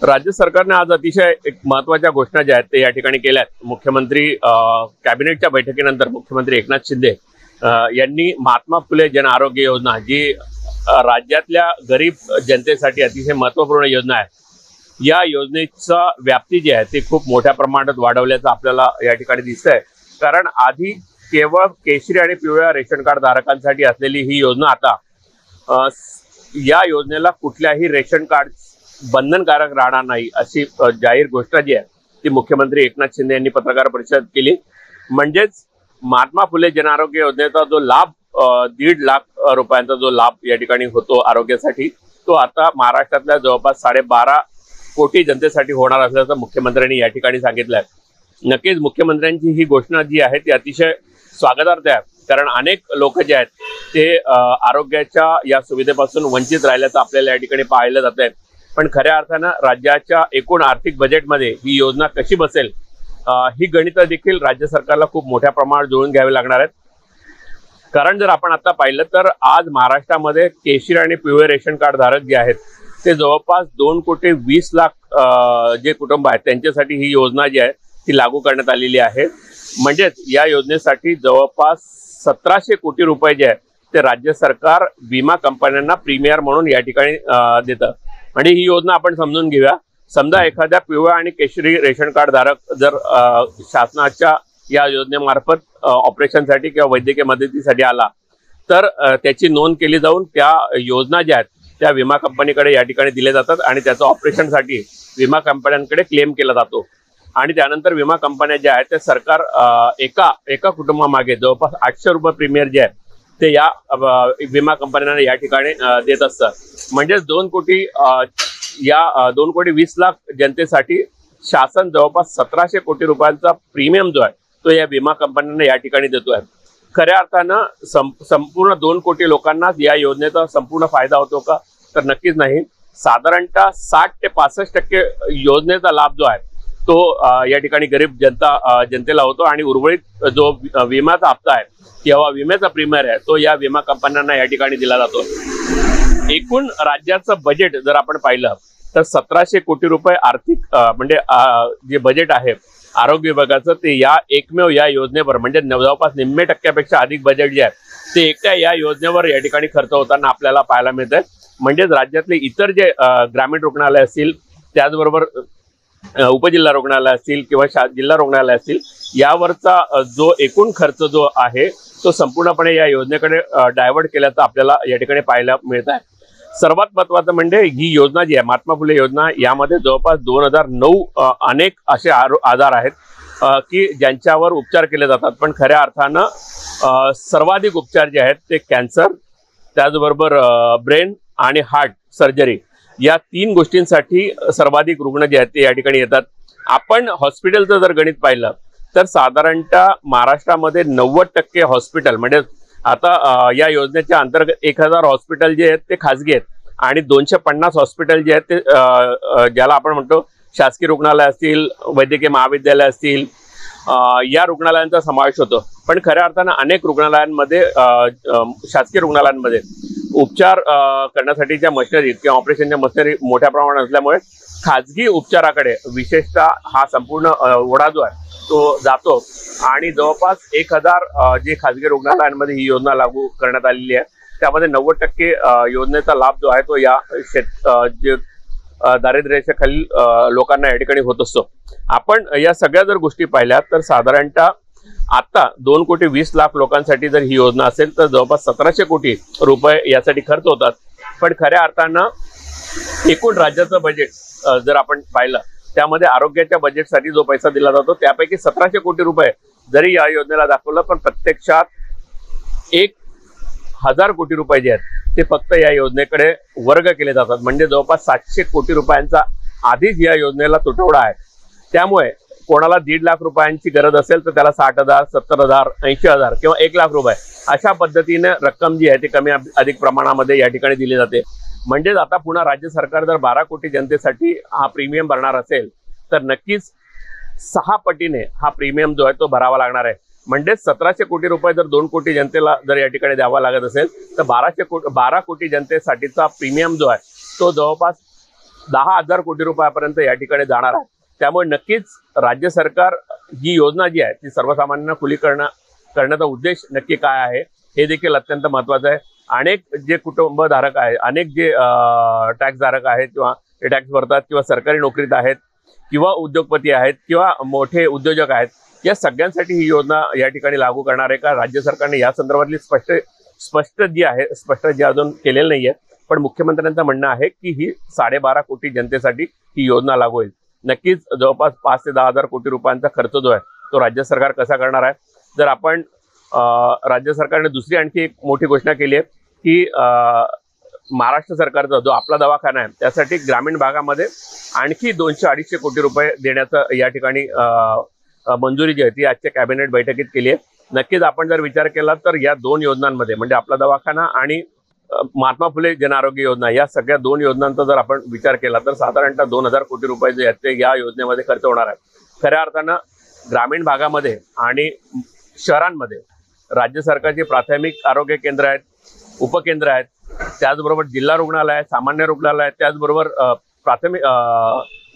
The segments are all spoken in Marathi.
राज्य सरकारने आज अतिशय एक महत्त्वाच्या घोषणा ज्या आहेत ते या ठिकाणी केल्यात। मुख्यमंत्री कॅबिनेटच्या बैठकीनंतर मुख्यमंत्री एकनाथ शिंदे यांनी महात्मा फुले जन आरोग्य योजना जी राज्यातल्या गरीब जनतेसाठी अतिशय महत्त्वपूर्ण योजना आहे, या योजनेचा व्याप्ती जी आहे ती खूप मोठ्या प्रमाणात वाढवल्याचं आपल्याला या ठिकाणी दिसतंय। कारण आधी केवळ केशरी आणि पिवळ्या रेशन कार्ड धारकांसाठी असलेली ही योजना आता या योजनेला कुठल्याही रेशन कार्ड बंधनकारक राहणार नाही अशी जाहीर घोषणा जी आहे ती मुख्यमंत्री एकनाथ शिंदे यांनी पत्रकार परिषदेत केली। म्हणजेच महात्मा फुले जन आरोग्य योजनेचा जो लाभ 1.5 लाख रुपयांचा जो लाभ या ठिकाणी होतो आरोग्यासाठी, तो आता महाराष्ट्रातल्या जवळपास 12.5 कोटी जनतेसाठी होणार असल्याचं मुख्यमंत्र्यांनी या ठिकाणी सांगितलं आहे। नक्कीच मुख्यमंत्र्यांची ही घोषणा जी आहे ती अतिशय स्वागतार्ह आहे, कारण अनेक लोक जे आहेत ते आरोग्याच्या या सुविधेपासून वंचित राहिल्याचं आपल्याला या ठिकाणी पाहायला जात आहे। पण खऱ्या अर्थानं राज्याच्या एकूण आर्थिक बजेटमध्ये ही योजना कशी बसेल ही गणितं देखील राज्य सरकारला खूप मोठ्या प्रमाणात जुळून घ्यावी लागणार आहेत। कारण जर आपण आता पाहिलं तर आज महाराष्ट्रामध्ये केशरी आणि पिवळे रेशन कार्ड धारक जे आहेत ते जवळपास 2,20,00,000 जे कुटुंब आहेत त्यांच्यासाठी ही योजना जी आहे ती लागू करण्यात आलेली आहे। म्हणजेच या योजनेसाठी जवळपास 1700 कोटी रुपये जे आहेत ते राज्य सरकार विमा कंपन्यांना प्रीमियर म्हणून या ठिकाणी देतं। म्हणजे ही योजना आपण समजून घेऊया। समजा एखाद्या पिवळ्या आणि केशरी रेशन कार्ड धारक जर शासनाच्या या योजनेमार्फत ऑपरेशनसाठी किंवा वैद्यकीय मदतीसाठी आला तर त्याची नोंद केली जाऊन त्या योजना ज्या आहेत त्या विमा कंपनीकडे या ठिकाणी दिल्या जातात आणि त्याचं ऑपरेशनसाठी विमा कंपन्यांकडे क्लेम केला जातो। आणि त्यानंतर विमा कंपन्या ज्या आहेत ते सरकार एका कुटुंबामागे जवळपास 800 रुपये प्रीमियर जे आहे ते या विमा कंपन्यांना या ठिकाणी देत असतात। म्हणजे 2,20,00,000 जनतेसाठी शासन जवळपास 1700 कोटी रुपयांचा प्रीमियम जो आहे तो या विमा कंपन्यांना या ठिकाणी देतोय। खऱ्या अर्थानं संपूर्ण 2 कोटी लोकांना या योजनेचा संपूर्ण फायदा होतो का, तर नक्कीच नाही। साधारणतः 60 ते 65% योजनेचा लाभ जो आहे तो या ठिकाणी गरीब जनतेला होतो आणि उर्वरित जो विम्याचा हप्ता आहे किंवा विम्याचा प्रीमियर आहे तो या विमा कंपन्यांना या ठिकाणी दिला जातो। एकूण राज्याचं बजेट जर आपण पाहिलं तर 1700 कोटी रुपये आर्थिक म्हणजे जे बजेट आहे आरोग्य विभागाचं ते या एकमेव या योजनेवर म्हणजे जवळपास निम्मे टक्क्यापेक्षा अधिक बजेट जे आहे ते एकट्या या योजनेवर या ठिकाणी खर्च होताना आपल्याला पाहायला मिळतंय। म्हणजेच राज्यातले इतर जे ग्रामीण रुग्णालय असतील, त्याचबरोबर उपजिल्हा रुग्णालय असतील किंवा जिल्हा रुग्णालय असतील, यावरचा जो एकूण खर्च जो आहे तो संपूर्णपणे या योजनेकडे डायव्हर्ट केल्याचं आपल्याला या ठिकाणी पाहायला मिळत आहे। सर्वात महत्त्वाचं म्हणजे ही योजना जी आहे महात्मा फुले योजना, यामध्ये जवळपास 2009 अनेक असे आजार आहेत की ज्यांच्यावर उपचार केले जातात। पण खऱ्या अर्थानं सर्वाधिक उपचार जे आहेत ते कॅन्सर, त्याचबरोबर ब्रेन आणि हार्ट सर्जरी या 3 गोष्टींसाठी सर्वाधिक रुग्ण जे आहेत ते या ठिकाणी येतात। आपण हॉस्पिटलचं जर गणित पाहिलं तर साधारणतः महाराष्ट्रामध्ये 90% हॉस्पिटल म्हणजे आता या योजनेच्या अंतर्गत 1000 हॉस्पिटल जे आहेत ते खाजगी आहेत आणि 250 हॉस्पिटल जे आहेत ते ज्याला आपण म्हणतो शासकीय रुग्णालय असतील, वैद्यकीय महाविद्यालय असतील, या रुग्णालयांचा समावेश होतो। पण खऱ्या अर्थानं अनेक रुग्णालयांमध्ये शासकीय रुग्णालयांमध्ये उपचार करण्यासाठीच्या मशिनरी किंवा ऑपरेशनच्या मशिनरी मोठ्या प्रमाणात असल्यामुळे खाजगी उपचाराकडे विशेषतः हा संपूर्ण ओढा जो आहे तो जातो आणि जवळपास 1000 जे खाजगी रुग्णालयांमध्ये ही योजना लागू करण्यात आलेली आहे त्यामध्ये 90% योजनेचा लाभ जो आहे तो या जे दारिद्र्याखालील लोकांना या ठिकाणी होत असतो। आपण या सगळ्या जर गोष्टी पाहिल्या तर साधारणतः आता 2,20,00,000 लोकांसाठी जर ही योजना असेल तर जवळपास 1700 कोटी रुपये यासाठी खर्च होतात। पण खऱ्या अर्थानं एकूण राज्याचं बजेट जर आपण पाहिलं त्यामध्ये आरोग्याच्या बजेटसाठी जो पैसा दिला जातो त्यापैकी 1700 कोटी रुपये जरी या योजनेला दाखवलं पण प्रत्यक्षात 1000 कोटी रुपये जे आहेत ते फक्त या योजनेकडे वर्ग केले जातात। म्हणजे जवळपास 700 कोटी रुपयांचा आधीच या योजनेला तुटवडा आहे। त्यामुळे कोणाला 1.5 लाख रुपयांची गरज असेल तर त्याला 60,000, 70,000, 80,000 किंवा 1 लाख रुपये अशा पद्धतीने रक्कम जी आहे ती कमी अधिक प्रमाणामध्ये या ठिकाणी दिली जाते। म्हणजेच आता पुन्हा राज्य सरकार जर 12 कोटी जनतेसाठी हा प्रीमियम भरणार असेल तर नक्कीच 6 पटीने हा प्रीमियम जो आहे तो भरावा लागणार आहे। म्हणजे 1700 कोटी रुपये जर 2 कोटी जनतेला जर या ठिकाणी द्यावा लागत असेल तर 12 कोटी जनतेसाठीचा प्रीमियम जो आहे तो जवळपास 10,000 कोटी रुपयापर्यंत या ठिकाणी जाणार आहे। त्यामुळे नक्कीच राज्य सरकार ही योजना जी आहे ती सर्वसामान्यांना खुली करण्याचा उद्देश नक्की काय आहे हे देखील अत्यंत महत्त्वाचं आहे। अनेक जे कुटुंबधारक आहेत, अनेक जे टॅक्सधारक आहेत किंवा टॅक्स भरतात किंवा सरकारी नोकरीत आहेत किंवा उद्योगपती आहेत किंवा मोठे उद्योजक आहेत, या सगळ्यांसाठी ही योजना या ठिकाणी लागू करणार आहे का राज्य सरकारने या संदर्भातली स्पष्ट जी अजून केलेलं नाहीये। पण मुख्यमंत्र्यांचं म्हणणं आहे की ही 12.5 कोटी जनतेसाठी ही योजना लागू होईल। नक्कीच जवळपास 5 ते 10,000 कोटी रुपयांचा खर्च जो आहे तो राज्य सरकार कसा करणार आहे। जर आपण राज्य सरकारने दुसरी आणखी एक मोठी घोषणा केली आहे की महाराष्ट्र सरकारचा जो आपला दवाखाना आहे त्यासाठी ग्रामीण भागामध्ये आणखी 200-250 कोटी रुपये देण्याचं या ठिकाणी मंजुरी जी आहे ती आजच्या कॅबिनेट बैठकीत केली आहे। नक्कीच आपण जर विचार केला तर या दोन योजनांमध्ये म्हणजे आपला दवाखाना आणि महात्मा फुले जन आरोग्य योजना या सगळ्या दोन योजनांचा जर आपण विचार केला तर साधारणतः 2,000 कोटी रुपये जे आहेत ते या योजनेमध्ये खर्च होणार आहे। खऱ्या अर्थानं ग्रामीण भागामध्ये आणि शहरांमध्ये राज्य सरकारची प्राथमिक आरोग्य केंद्र आहेत, उपकेंद्र आहेत, त्याचबरोबर जिल्हा रुग्णालय, सामान्य रुग्णालय, त्याचबरोबर प्राथमिक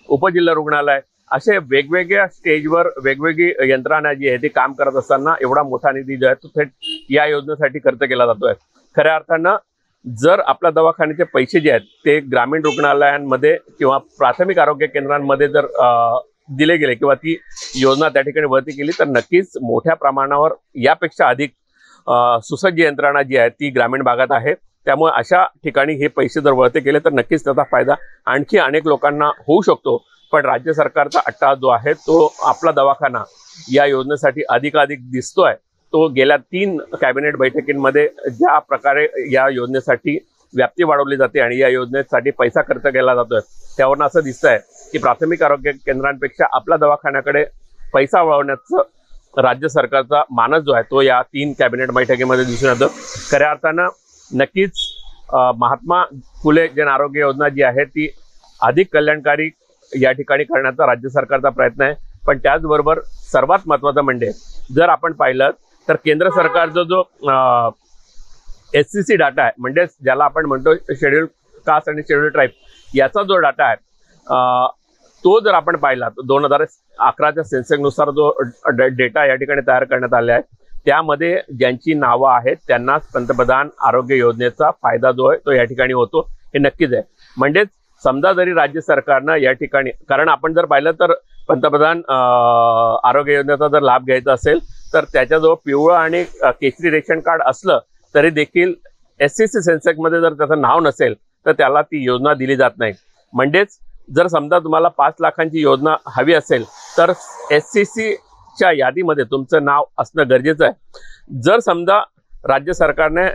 उपजिल्हा रुग्णालय, असे वेगवेगळ्या स्टेजवर वेगवेगळी यंत्रणा जी आहे ती काम करत असताना एवढा मोठा निधी जो आहे तो थेट या योजनेसाठी खर्च केला जातोय। खऱ्या अर्थानं जर आपल्या दवाखान्याचे पैसे जे आहेत ते ग्रामीण रुग्णालयांमध्ये किंवा प्राथमिक आरोग्य केंद्रांमध्ये जर दिले गेले किंवा ती योजना त्या ठिकाणी वळती केली तर नक्कीच मोठ्या प्रमाणावर यापेक्षा अधिक सुसज्ज यंत्रणा जी आहे ती ग्रामीण भागात आहे। त्यामुळे अशा ठिकाणी हे पैसे जर वळते केले तर नक्कीच त्याचा फायदा आणखी अनेक लोकांना होऊ शकतो। पण राज्य सरकारचा अट्टाहास जो आहे तो आपला दवाखाना या योजनेसाठी अधिकाधिक दिसतोय। तो गेल्या 3 कॅबिनेट बैठकींमध्ये ज्या प्रकारे या योजनेसाठी व्याप्ती वाढवली जाते आणि या योजनेसाठी पैसा खर्च केला जातोय त्यावरून असं दिसतंय की प्राथमिक आरोग्य केंद्रांपेक्षा आपल्या दवाखान्याकडे पैसा वळवण्याचं राज्य सरकारचा मानस जो आहे तो या 3 कॅबिनेट बैठकीमध्ये दिसून येतो। खऱ्या अर्थानं नक्कीच महात्मा फुले जन आरोग्य योजना जी आहे ती अधिक कल्याणकारी या ठिकाणी करण्याचा राज्य सरकारचा प्रयत्न आहे। पण त्याचबरोबर सर्वात महत्त्वाचं म्हणजे जर आपण पाहिलं तर केंद्र सरकारचा जो SCC डाटा आहे म्हणजे ज्याला आपण म्हणतो शेड्यूल कास्ट आणि शेड्यूल ट्राईब याचा जो डाटा आहे तो जर आपण पाहिला तर 2011च्या सेन्सेक्सनुसार जो डेटा या ठिकाणी तयार करण्यात आला आहे त्यामध्ये ज्यांची नावं आहेत त्यांनाच पंतप्रधान आरोग्य योजनेचा फायदा जो आहे तो या ठिकाणी होतो हे नक्कीच आहे। म्हणजेच समजा जरी राज्य सरकारनं या ठिकाणी, कारण आपण जर पाहिलं तर पंतप्रधान आरोग्य योजनेचा जर लाभ घ्यायचा असेल तर त्याच्याजवळ पिवळं आणि केशरी रेशन कार्ड असलं तरी देखील SCC सेन्सेक्समध्ये जर त्याचं नाव नसेल तर त्याला ती योजना दिली जात नाही। म्हणजेच जर समजा तुम्हाला 5 लाखांची योजना हवी असेल तर SCCच्या यादीमध्ये तुमचं नाव असणं गरजेचं आहे। जर समजा राज्य सरकारने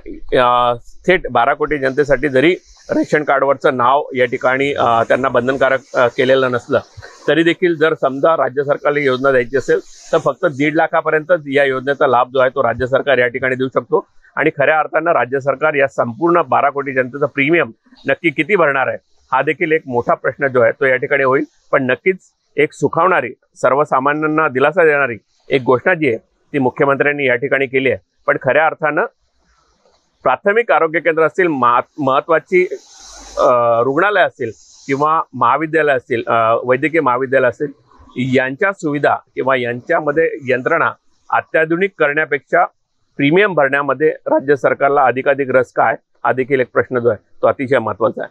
थेट 12 कोटी जनतेसाठी जरी रेशन कार्डवरचं नाव या ठिकाणी त्यांना बंधनकारक केलेलं नसलं तरी देखील जर समजा राज्य सरकारला योजना द्यायची असेल तर फक्त 1.5 लाखापर्यंत या योजनेचा लाभ जो आहे तो राज्य सरकार या ठिकाणी देऊ शकतो। आणि खऱ्या अर्थानं राज्य सरकार या संपूर्ण 12 कोटी जनतेचा प्रीमियम नक्की किती भरणार आहे हा देखील एक मोठा प्रश्न जो आहे तो या ठिकाणी होईल। पण नक्कीच एक सुखावणारी, सर्वसामान्यांना दिलासा देणारी एक घोषणा जी आहे ती मुख्यमंत्र्यांनी या ठिकाणी केली आहे। पण खऱ्या अर्थानं प्राथमिक आरोग्य केंद्र असतील, महत्त्वाची रुग्णालय असतील किंवा महाविद्यालय असतील, वैद्यकीय महाविद्यालय असतील, यांच्या सुविधा किंवा यांच्यामध्ये यंत्रणा अत्याधुनिक करण्यापेक्षा प्रीमियम भरण्यामध्ये राज्य सरकारला अधिकाधिक रस काय हा देखील एक प्रश्न जो आहे तो अतिशय महत्त्वाचा आहे।